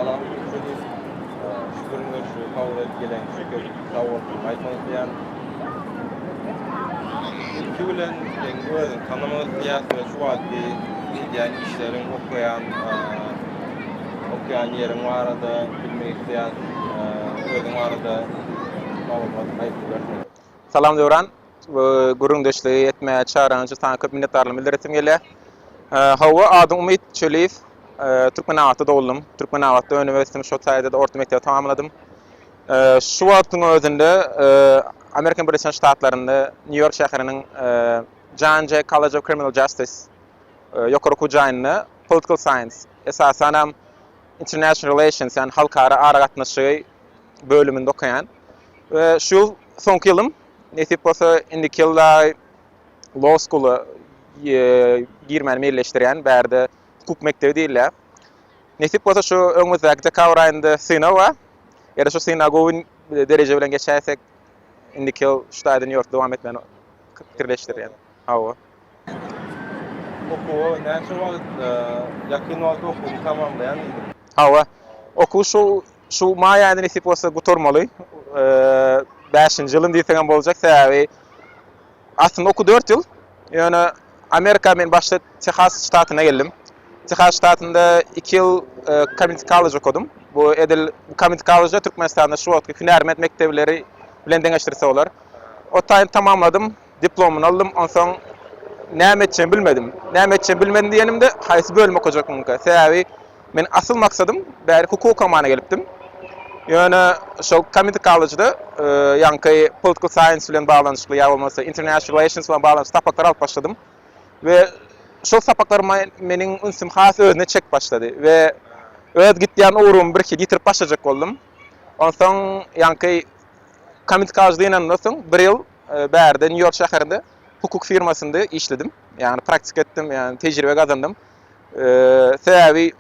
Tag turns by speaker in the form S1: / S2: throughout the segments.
S1: salam şöyle şükürler şu kabul edip gelen şükür sağ olsun aytmanız diyen ilki bilen özün tanımalı siyasına şu adli yani işlerin okuyan yerin var da bilmek isteyen özün var da malumat aytılır.
S2: Salam Devran. Gurundaşlığı etmeye çağıranıcı sana köp minnettarlığımı bildiretim gele. Hawa adım Umit Çöliyev. Türkmenavat'ta doğdum. Türkmenavat'ta üniversitemi şu sayede de orta mektebi tamamladım. Şu vaktın özünde Amerikan Birleşik Ştatlarında New York şehrinin John Jay College of Criminal Justice yukarı kucağında Political Science esasen International Relations yani halkara ara gatnaşığı bölümünde okuyan. Şu son yılım nesip olsa indiki yılda Law School'a girmeni birleştiren berde hukuk mektebi değiller. Nesip olsa şu önümüzdeki dekabr ayında sınava ya da şu sınavın derece bilen geçersek indiki yıl şu New York devam etmeni birleştiren. Hava.
S1: Oku näçe wagt yakın wagt okuny tamamlayan idim.
S2: Hava. Oku şu mayada nesip olsa guturmaly. 5-nji ýylym diýsem bolajak sebäbi aslında oku 4 ýyl. Yani Amerika men başta Texas ştatyna geldim. Texas ştatynda 2 ýyl Community College okudum. Bu edil Community College'da Türkmenistanda şu wagtky hünärmet mekdepleri bilen deňeşdirse bolar. O taýym tamamladım, diplomuny aldım. Ondan soň näme etjem bilmedim. Näme etjem bilmedim diýenimde haýsy bölüm okajakmyň ka. Sebäbi men asyl maksadım bäri hukuk okamana gelipdim. Yani şu Community College'da yankı Political Science bilen bağlanışlı ya olmasa International Relations bilen bağlanışlı sapaklar alıp başladım. Ve şu sapaklar menin ünsüm has özüne çek başladı. Ve öz gitdiýän uğrum bir ki getirip başlayacak oldum. Ondan soň yankı Community College'da ýanyndan soň bir ýyl bärde New York şäherinde hukuk firmasynda işledim. Yani praktik etdim, yani tejribe kazandım. Sebäbi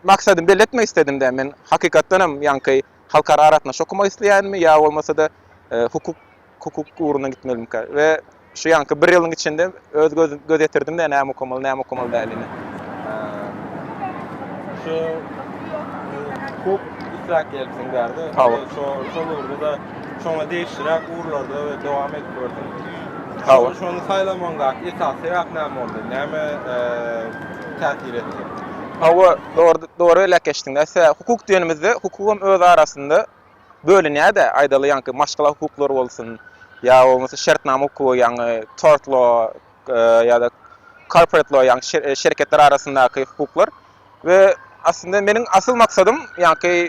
S2: maksadım belli etmek istedim de men hakykatdanam yankı halkara aratnaş okumak isleýänmi ya bolmasa da hukuk uğruna gitmelim ka. Ve şu yankı bir ýylyň içinde öz göz etirdim de näme okumaly dälini.
S1: Şu hukuk israk gelsin derdi. Şu uğurda da şoňa değişdirek uğurlarda ve devam edip gördüm. Şonu saýlamaňa esas sebäp näme boldy? Näme täsir etdi?
S2: Hawa doğru elekeşdiňde. Hukuk diýenimizde hukukam öz arasında bölünýär-de aýdaly yankı maşgala hukuklar bolsun ya bolmasa şertnama hukuky ýa-ni tort law ya da corporate law ýa-ni şirketler arasyndaky hukuklar ve aslında meniň asyl maksadym yankı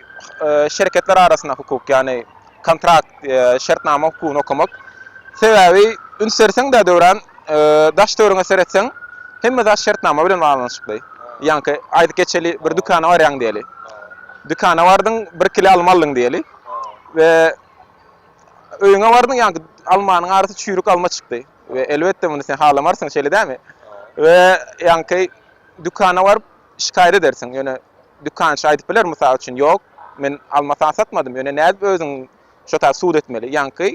S2: şirketler arasynda hukuk ýa-ni kontrakt şertnama hukukyny okumak. Sebäbi ünserseň de döwran daş döwrüňe seretseň hemme daş şertnama bilen baglanşykly. Yankı aýdy geçeli bir dükana var ýaň diýeli. Dükana bardyň 1 kilo almalyň diýeli. Ve öýüňe bardyň yankı almanyň arasy çüýrük alma çykdy. Ve elbetde muny sen halamarsyň şeýle dämi? Ve yankı dükana barıp şikayet edersin. Ýöne dükançy aýdyp biler mysal üçin ýok, men almasam satmadym. Ýöne näde özüň şota suud etmeli. Yankı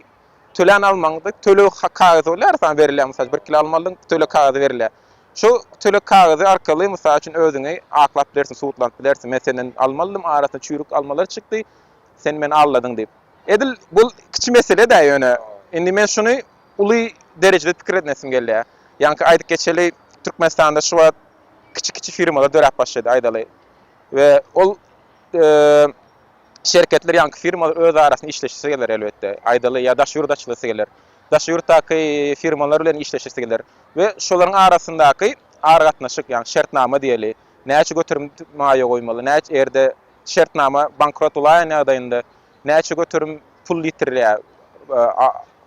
S2: tölen almaňda töle kagazy bolar, sana berilýär mysal 1 kilo almalyň töle kagazy berilýär. Şu töle kagazy arkaly mysal üçin özüňi aklap bilersin, suudlap bilersin. Men senden almalym, arasyna çüýrük almalar çykdy. Sen meni alladyň diýip. Edil bu kiçi mesele de ýöne. Indi men şunu uly derejede pikir etnesim gelýär. Yankı aýdyk geçeli Türkmenistanda şu wagt kiçi firmalar dörep başladı aýdaly. Ve ol şirketler yankı firmalar öz arasynda işleşse geler elbetde. Aýdaly ýa daş ýurdaçlygy geler. Daş ýurtdaky firmalar bilen işleşse geler. Ve şolaryň arasyndaky argatnaşyk ýa-ni şertnama diýeli. Näçe götürüm maýa goýmaly, näçe erde şertnama bankrot bolaýan ýagdaýynda näçe götürüm pul ýitirýär.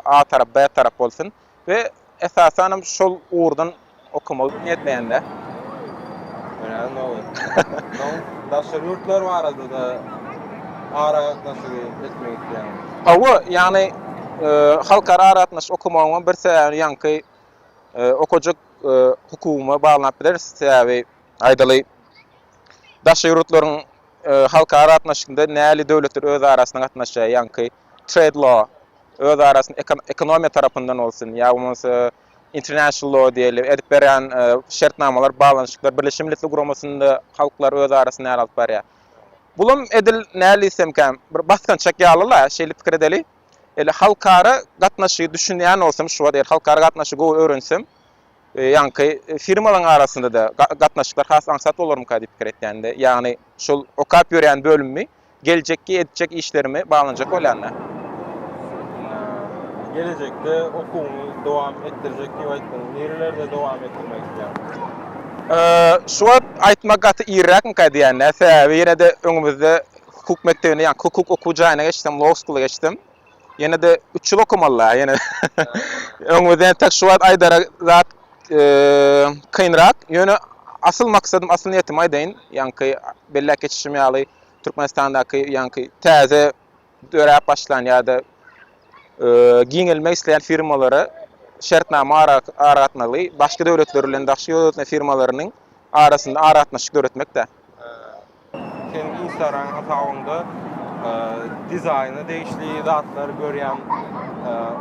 S2: A tarap, B tarap bolsun ve esasen şol uğurdan okumaly niýetleýände.
S1: Önemli olur. Daş ýurtlar var da aratnaşyk etmek isteýän.
S2: Hawa ýani halkara aratnaş okumagyň bir sebäbi yankı okujak hukukuma bağlanap biler. Sebäbi aýdaly daş ýurtlaryň halkara aratnaşykynda näli döwletler öz arasyna gatnaşýar, yankı trade law öz arasynda ekonomiýa tarapyndan bolsun ýa bolmasa international law diýeli edip beren şertnamalar, bağlanşyklar Birleşmiş Milletler Guramasynda halklar öz arasynda alyp barýar. Bulum edil näli semkem bir baskan çekýalyla şeýle pikir edeli. Ele halkara gatnaşy düşünýän bolsam şu wagt halkara gatnaşy go öwrensem ýanky firmalaryň arasynda da gatnaşyklar has aňsat bolarmy ka diýip pikir etýände. Ýagny şol okap ýören bölümmi geljekki edecek işlerimi bağlanacak bolanlar.
S1: Gelecekte okuwuny dowam etdirjek diýip aýtdyň. Nerelerde dowam etdirmek isleýär?
S2: Şu wagt aýtmak gaty ýerräkmi ka diýende. Sebäbi ýene de öňümizde hukuk mektebine, ýa hukuk okuwjagyna geçdim, law school'a geçdim. Ýene de 3 ýyl okumalylar, ýene. Öňümizde tek şu wagt aýdara zat kynrak. Ýöne asyl maksadym, asyl niýetim aýdaýyn, ýanky bellek geçişim ýaly Türkmenistandaky ýanky täze döräp başlan ýa-da giňelmek isleýän firmalara şertnama aratmaly, başga döwletler bilen daşy ýönetim firmalarynyň arasynda aratmaşyk öwretmekde.
S1: Sen Instagram hesabynda dizaýny değişli zatlar görýän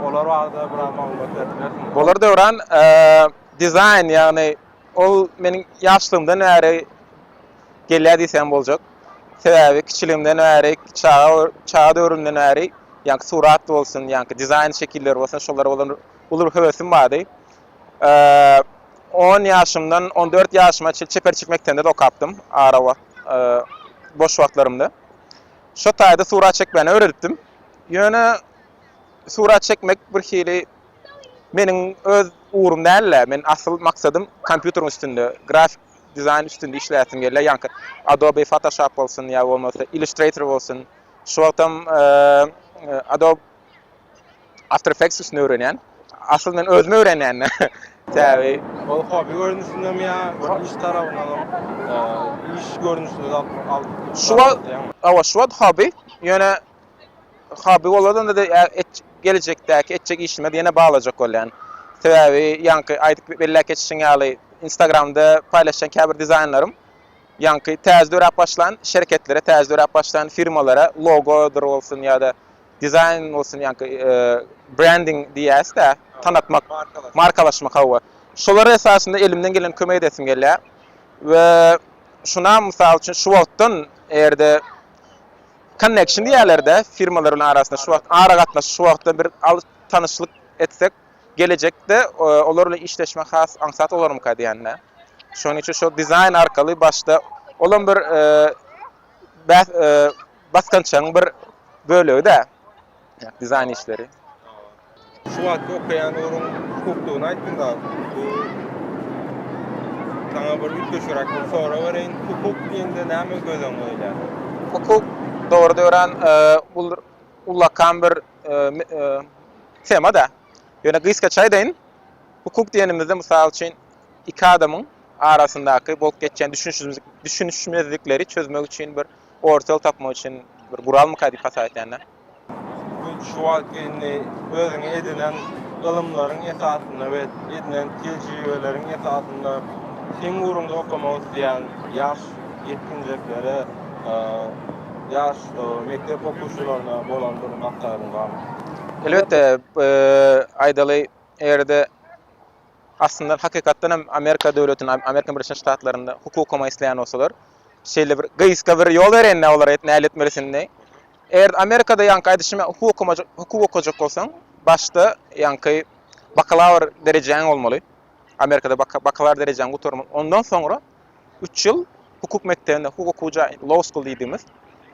S1: olar wagda bir maglumat berdiler.
S2: Bolar döwran dizayn ýagny ol meniň ýaşlygymdan näre gelýär diýsem boljak. Sebäbi kiçiligimden näre çağa döwründen näre ýa-ni surat bolsun, ýa-ni dizayn şekilleri bolsun, şolara bolan hewesim bardy. 10 ýaşymdan 14 ýaşyma çeper çekmekden de okapdym ara wagt, boş wagtlarymda. Şo taýda surat çekmeni öwredipdim. Ýöne surat çekmek bir hili meniň öz uğrum däl, men asyl maksadym kompýuter üstünde, grafik dizayn üstünde işläsim gelýär. Ýa-ni Adobe Photoshop bolsun ýa bolmasa Illustrator bolsun. Şu wagtam Adobe After Effects üstünde öwrenýän. Asyl men özüm öwrenýän. Täbi.
S1: Ol hobi görnüşinde mi ýa iş tarapyndan iş görnüşinde al.
S2: Şu wagt hobi. Ýöne hobi bolardan da gelecekteki etjek işime ýene bağlajak bolýan. Sebäbi ýanky aýdyk bellek geçişiň ýaly Instagramda paýlaşan käbir dizaynlarym ýanky täze döräp başlan şirketlere, täze döräp başlan firmalara logodur bolsun ýa-da dizayn bolsun ýanky branding diýäs-de tanatmak, markalaşmak hawa. Şolara esasında elimden gelen kömek edesim gelýär. We şuna mysal üçin şu wagtdan erde connection diýerler-de firmalar bilen arasynda şu wagt ara gatnaş şu wagtda bir tanışlyk etsek gelecekde olar bilen işleşmek has aňsat bolarmy ka diýende. Şonuň üçin şu dizayn arkaly başda olan bir baskançaň bir bölegi-de dizayn işleri.
S1: Şu wagt okuyan urun hukukdugyny aýtdym da. Taňa bir ütgeşerek sonra bereň hukuk diýende näme gözüň öýler?
S2: Hukuk doğru döwran ullakan bir tema da. Ýöne gysga çaýdaýyn. Hukuk diýenimizde mysal üçin iki adamyň arasyndaky bolup geçen düşünüşmezlikleri çözmek üçin bir orta ýol tapmak üçin bir guralmy ka diýip hasaýatlar.
S1: Şu wagt özüňe edinen gylymlaryň esasynda we edinen tejribeleriň esasynda sen urunda okumak isleýän ýaş ýetkinjiklere ýaş mektep okuwçylaryna bolan bir maksadyň barmy?
S2: Elbette aýdaly erde aslında hakykatdan hem Amerika döwletiniň, Amerika Birleşik Ştatlarynda hukuk okuma isleýän bolsalar, şeýle bir gyska bir ýol berenler olar näle etmelisini. Eğer Amerika'da ýanky aýdyşyma hukuk okujak bolsaň, başda ýanky bakalavr derejeň bolmaly. Amerika'da bakalavr derejeň guturmaly. Ondan sonra 3 ýyl hukuk mektebinde hukuk okujak, law school diýdiňiz.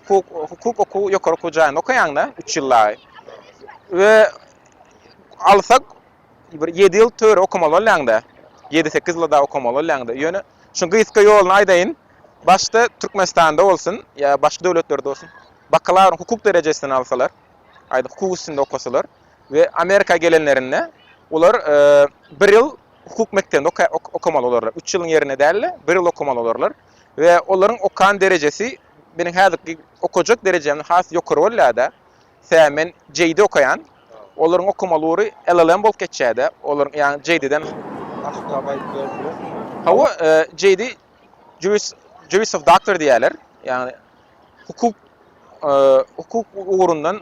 S2: Hukuk okuw ýokary okujagyny okaýanda 3 ýylla. We alsak bir 7 ýyl töre okumaly bolýanda. 7-8 ýyl da okumaly bolýanda. Ýöne şu gyska ýoluny aýdaýyn. Başda Türkmenistanda bolsun ýa başga döwletlerde bolsun. Bakalavr hukuk derejesini alsalar, aýda hukuk üstünde okasalar we Amerika gelenlerinde olar 1 ýyl hukuk mektebinde okumaly bolarlar. 3 ýylyň ýerine däl 1 ýyl okumaly bolarlar we olaryň okan derejesi meniň häzirki okujak derejemden has ýokary bolýar-da. Sen JD okayan, olaryň okumaly LLM bolup geçýär-de. Olaryň ýani JD-den hawa JD Juris of Doctor diýerler. Ýani hukuk uğrundan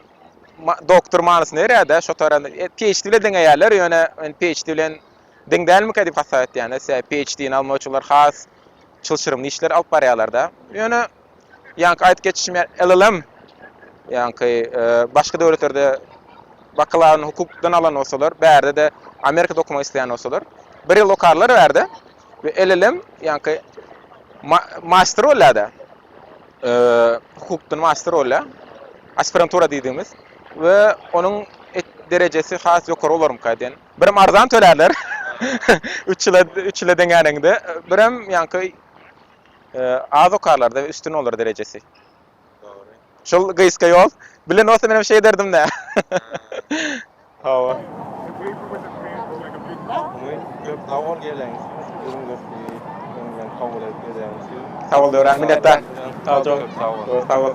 S2: doktor manasyny berýär-de. Şo taranda PhD bilen deňeýärler, ýöne PhD bilen deňdälmi ka diýip hasaýat ýani. PhD-ni almak üçin has çylşyrymly işler alyp barýarlar-da. Ýöne ýa-ni aýdyp geçişim LLM ýa-ni başga döwletlerde bakalaryny hukukdan alan olsalar, bärde de Amerikada okumak isleýän olsalar, 1 ýyl okarlar bärde we LLM ýa-ni master bolýardy. Hukukdan master bolýar. Aspirantura diýdiğimiz we onuň derejesi has ýokary bolarmy kaýdyn. Birim arzan tölerler. 3 ýyla deňänegde, birim ýa-ni az okarlarda we üstün olur derejesi.
S1: Doğru.
S2: Şol gyska ýol. Bilen olsa benim şey derdim de. Hawa.
S1: Köp tawar geleňiz. Ürün gösteri, kabul edip geleňiz.
S2: Sağ ol, minnettar.
S1: Sağ ol.
S2: Sağ ol.